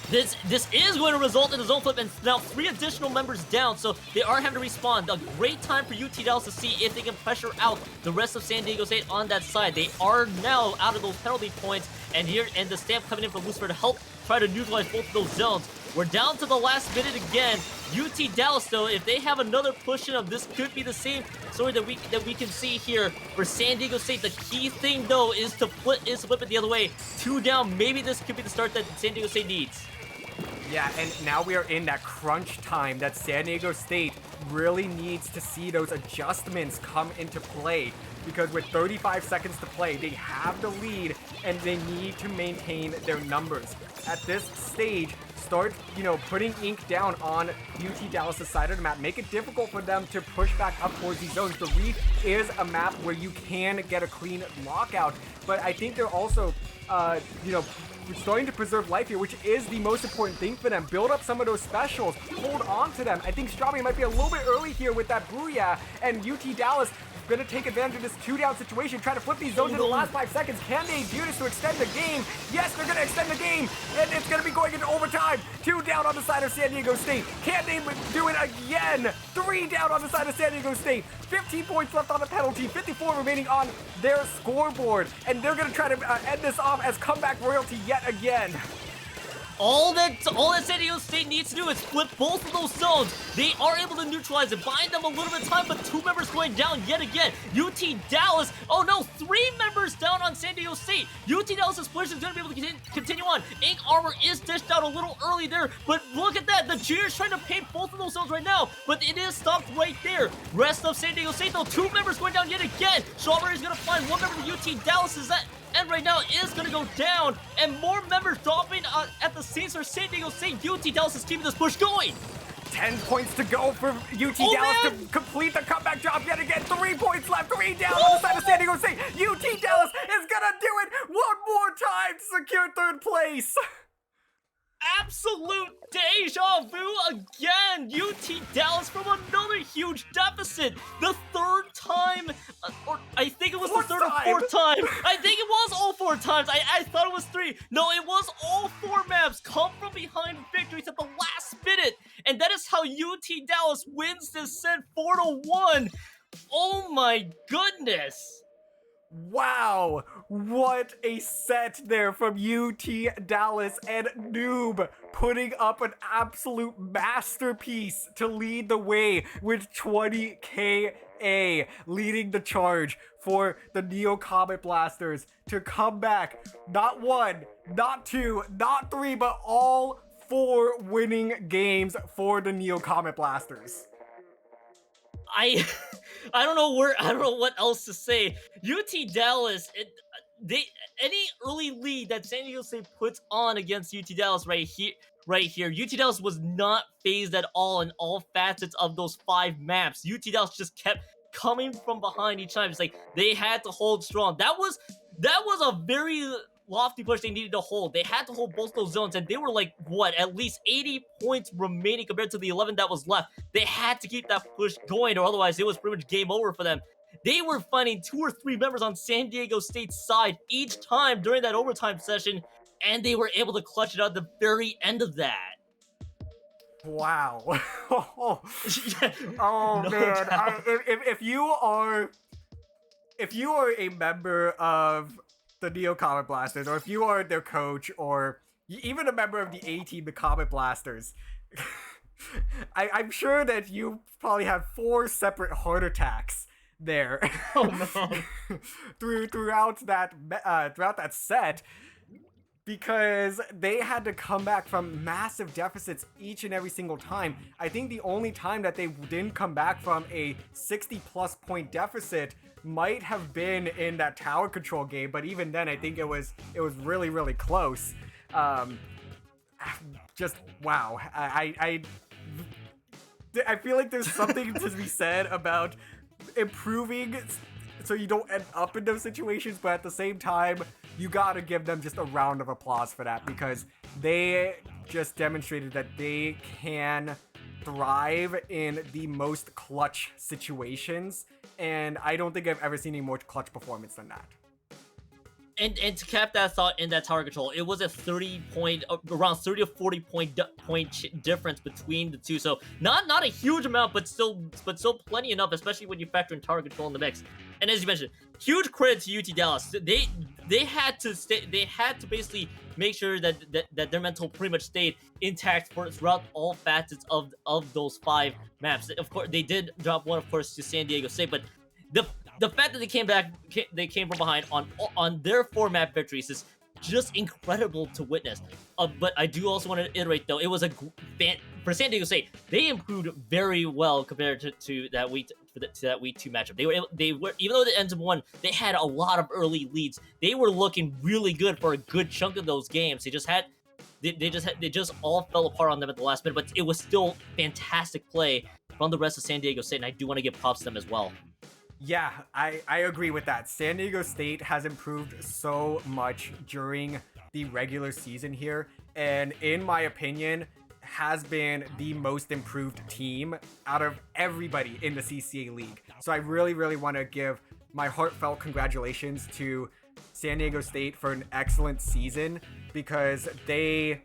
This is going to result in a zone flip, and now 3 additional members down, so they are having to respawn. A great time for UT Dallas to see if they can pressure out the rest of San Diego State on that side. They are now out of those penalty points, and the stamp coming in from Lucifer to help try to neutralize both of those zones. We're down to the last minute again. UT Dallas, though, if they have another push in, this could be the same story that we can see here for San Diego State. The key thing, though, is to flip it the other way. 2 down. Maybe this could be the start that San Diego State needs. Yeah, and now we are in that crunch time that San Diego State really needs to see those adjustments come into play. Because with 35 seconds to play, they have the lead and they need to maintain their numbers. At this stage, start, putting ink down on UT Dallas' side of the map. Make it difficult for them to push back up towards these zones. The Reef is a map where you can get a clean lockout, but I think they're also, starting to preserve life here, which is the most important thing for them. Build up some of those specials. Hold on to them. I think Strawberry might be a little bit early here with that Booyah, and UT Dallas gonna take advantage of this 2-down situation, try to flip these zones in the last 5 seconds. Can they do this to extend the game? Yes, they're gonna extend the game, and it's gonna be going into overtime. 2 down on the side of San Diego State. Can they do it again? 3 down on the side of San Diego State. 15 points left on the penalty, 54 remaining on their scoreboard, and they're gonna try to end this off as comeback royalty yet again. All that San Diego State needs to do is flip both of those zones. They are able to neutralize it, buying them a little bit of time, but 2 members going down yet again. UT Dallas, oh no, 3 members down on San Diego State. UT Dallas' push is going to be able to continue on. Ink Armor is dished out a little early there, but look at that. The Junior's trying to paint both of those zones right now, but it is stopped right there. Rest of San Diego State, though, 2 members going down yet again. Strawberry's going to find 1 member to UT Dallas is that. And right now is going to go down, and more members dropping at the scenes for San Diego State. UT Dallas is keeping this push going. 10 points to go for UT Dallas to complete the comeback job yet again. 3 points left, 3 down on the side of San Diego State. UT Dallas is going to do it one more time to secure 3rd place. Absolute deja vu again. UT Dallas from another huge deficit. The 3rd time, or I think it was the 3rd or 4th time. I think it was all 4 times. I thought it was 3. No, it was all 4 maps come from behind victories at the last minute. And that is how UT Dallas wins this set 4-1. Oh my goodness. Wow, what a set there from UT Dallas, and Noob putting up an absolute masterpiece to lead the way with 20 KA, leading the charge for the Neo Comet Blasters to come back not 1, not 2, not 3, but all 4 winning games for the Neo Comet Blasters. I don't know what else to say. UT Dallas, any early lead that San Diego State puts on against UT Dallas right here, UT Dallas was not phased at all in all facets of those 5 maps. UT Dallas just kept coming from behind each time. It's like they had to hold strong. That was a very lofty push they needed to hold. They had to hold both those zones, and they were like, at least 80 points remaining compared to the 11 that was left. They had to keep that push going, or otherwise it was pretty much game over for them. They were finding 2 or 3 members on San Diego State's side each time during that overtime session, and they were able to clutch it out at the very end of that. Wow. Oh No man. doubt. If you are a member of the Neo Comet Blasters, or if you are their coach, or even a member of the A-Team, the Comet Blasters, I'm sure that you probably have 4 separate heart attacks there. Oh no. throughout that set, because they had to come back from massive deficits each and every single time. I think the only time that they didn't come back from a 60+ point deficit might have been in that tower control game, but even then I think it was really, really close. Just wow. I feel like there's something to be said about improving so you don't end up in those situations, but at the same time, you gotta give them just a round of applause for that, because they just demonstrated that they can thrive in the most clutch situations, and I don't think I've ever seen a more clutch performance than that. And to cap that thought in that tower control, it was a around 30 to 40 point difference between the two. So not a huge amount, but still plenty enough, especially when you factor in tower control in the mix. And as you mentioned, huge credit to UT Dallas. They had to basically make sure that their mental pretty much stayed intact throughout all facets of those 5 maps. Of course, they did drop one, of course, to San Diego State, but the fact that they came from behind on their 4 map victories is just incredible to witness. But I do also want to iterate, though, it was for San Diego State. They improved very well compared to that week to that week 2 matchup. They were even though the ends of one, they had a lot of early leads. They were looking really good for a good chunk of those games. They just all fell apart on them at the last minute. But it was still fantastic play from the rest of San Diego State, and I do want to give props to them as well. Yeah, I agree with that. San Diego State has improved so much during the regular season here, and in my opinion, has been the most improved team out of everybody in the CCA league. So I really, really want to give my heartfelt congratulations to San Diego State for an excellent season, because they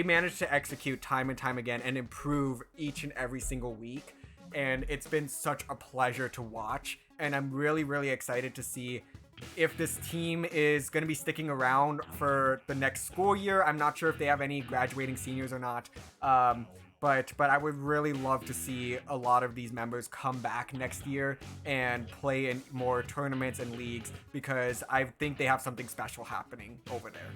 managed to execute time and time again and improve each and every single week. And it's been such a pleasure to watch. And I'm really, really excited to see if this team is going to be sticking around for the next school year. I'm not sure if they have any graduating seniors or not. But I would really love to see a lot of these members come back next year and play in more tournaments and leagues, because I think they have something special happening over there.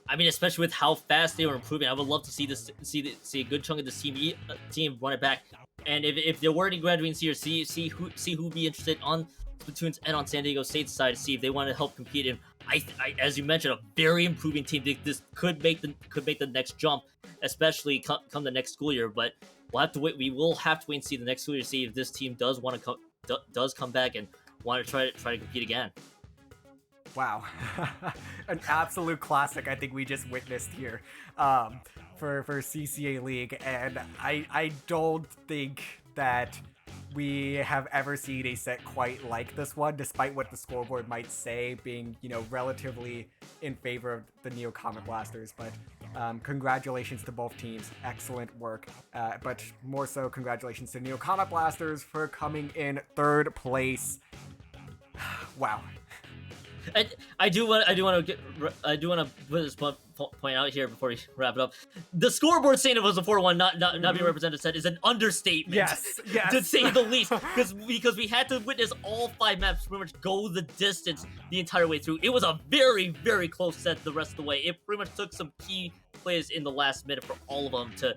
I mean, especially with how fast they were improving, I would love to see a good chunk of this team run it back. And if there were any graduating seniors, see who'd be interested on Splatoon's and on San Diego State's side to see if they want to help compete. And I as you mentioned, a very improving team. This could make the next jump, especially come the next school year. But we'll have to wait. We will have to wait and see the next school year to see if this team does want to does come back and want to try to compete again. Wow, an absolute classic I think we just witnessed here for CCA League, and I don't think that we have ever seen a set quite like this one, despite what the scoreboard might say, being, relatively in favor of the Neo Comet Blasters. But congratulations to both teams, excellent work. But more so, congratulations to Neo Comet Blasters for coming in 3rd place. Wow. And I do want to put this point out here before we wrap it up. The scoreboard saying it was a 4-1, not being represented said, is an understatement. Yes. To say the least, because we had to witness all 5 maps pretty much go the distance the entire way through. It was a very, very close set the rest of the way. It pretty much took some key plays in the last minute for all of them to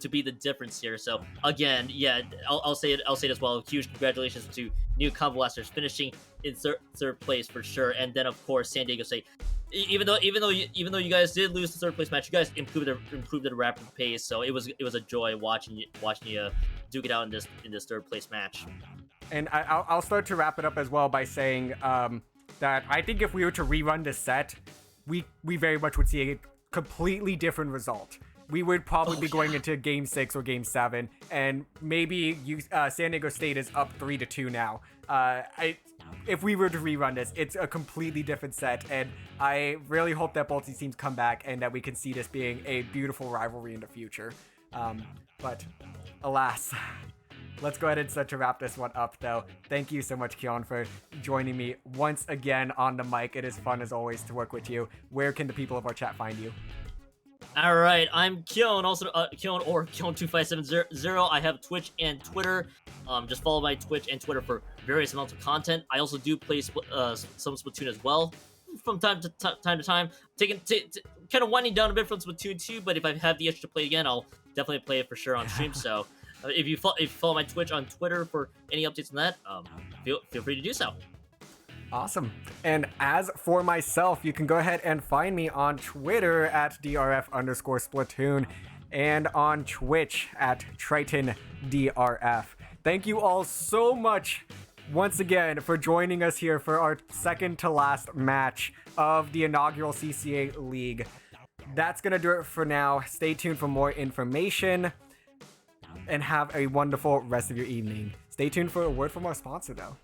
be the difference here. So again, yeah, I'll say it as well. Huge congratulations to New Comet Blasters finishing in third place for sure. And then of course San Diego State. Even though you guys did lose the 3rd place match, you guys improved at a rapid pace. So it was a joy watching you duke it out in this 3rd place match. And I'll start to wrap it up as well by saying that I think if we were to rerun this set, we very much would see a completely different result. We would probably be going into Game 6 or Game 7, and maybe San Diego State is up 3-2 now. If we were to rerun this, it's a completely different set, and I really hope that both these teams come back and that we can see this being a beautiful rivalry in the future. But alas, let's go ahead and start to wrap this one up, though. Thank you so much, Keon, for joining me once again on the mic. It is fun, as always, to work with you. Where can the people of our chat find you? All right, I'm Keon, also Keon or Keon2570. I have Twitch and Twitter. Just follow my Twitch and Twitter for various amounts of content. I also do play some Splatoon as well from time to time. Kind of winding down a bit from Splatoon 2, but if I have the itch to play again, I'll definitely play it for sure on stream. So if you follow my Twitch on Twitter for any updates on that, feel free to do so. Awesome. And as for myself, you can go ahead and find me on Twitter at DRF_Splatoon and on Twitch at TritonDRF. Thank you all so much once again for joining us here for our second to last match of the inaugural CCA League. That's going to do it for now. Stay tuned for more information and have a wonderful rest of your evening. Stay tuned for a word from our sponsor, though.